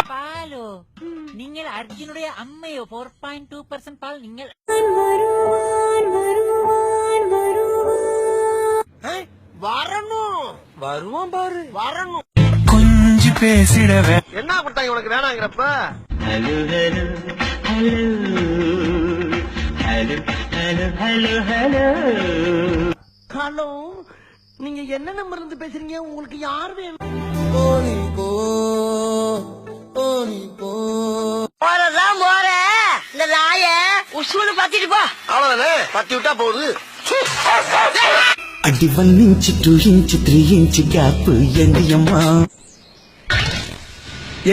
பாலோ நீங்கள் அர்ஜுனுடைய அம்மையோ 4.2% பால் நீங்கள் வரணும் வருவான் பாரு வரணும் கொஞ்சி பேசிடவே என்ன கொடுத்தாங்க உனக்கு வேணாங்கிறப்ப ஹலோ நீங்க என்ன நம்பர் இருந்து பேசுறீங்க உங்களுக்கு யார் வேணும் போறதான் போற இந்த நாய உசுன்னு பத்திட்டு போ அவ்வளவுதானே பத்தி விட்டா போகுது அடி 1 inch 2 inch 3 inch கேப் எங்கயம்மா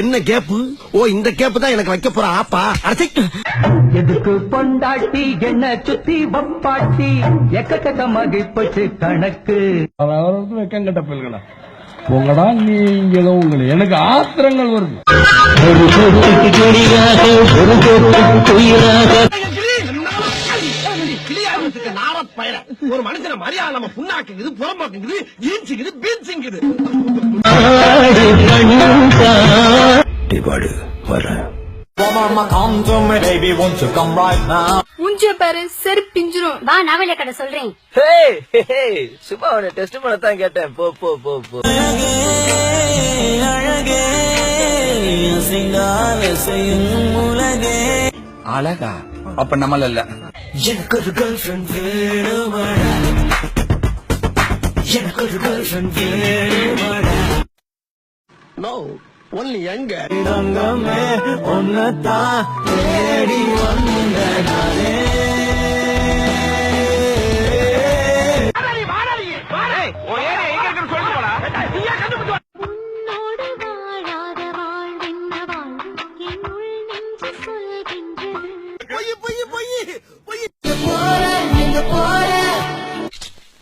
என்ன கேப்பு ஓ இந்த கேப்பு தான் எனக்கு வைக்க போற ஆப்பா அடச்சை எதுக்கு பொண்டாட்டி என்ன சுத்தி வப்பாட்டி எக்கச்சக்கமாகி போச்சு கணக்கு வெக்கங்கட்ட பிள்ளைகளா உங்களடா நீங்களும் உங்களை எனக்கு ஆத்திரங்கள் வருது ஒரு மனுஷன மரியாதை நம்ம புண்ணாக்குது புறம்போக்குது ஈஞ்சிக்குது பீன்சிங்குது உஞ்ச பாரு செருப்பு பிஞ்சிரும் வா நவல கடை சொல்றேன் சும்மா அவனை டெஸ்ட் பண்ணத்தான் கேட்டேன் போ போ போ போ அழகா அப்ப நம்மள இல்ல எனக்கு ஒரு கேர்ள் ஃபிரெண்ட் வேணுமாடா எனக்கு ஒரு கேர்ள் ஃபிரெண்ட் வேணுமாடா நோ ஒன்லி எங்க தங்கமே ஒன்னதான் தேடி வந்தே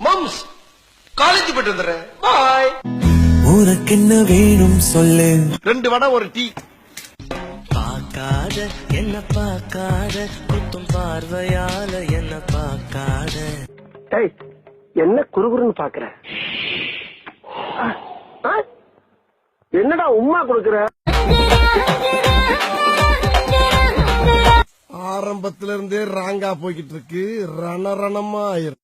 மம்ஸ் காலேஜ் போயிட்டு வந்துடுறேன் பாய் உனக்கு என்ன வேணும் சொல்லு 2 வடை ஒரு டீ பார்க்காத என்ன பார்க்காத குத்தும் பார்வையால என்ன பார்க்காத என்ன குறுகுறுன்னு பாக்குற என்னடா உம்மா கொடுக்குற ஆரம்பத்துல இருந்தே ராங்கா போய்கிட்டு இருக்கு ரணரணமா ஆயிரும்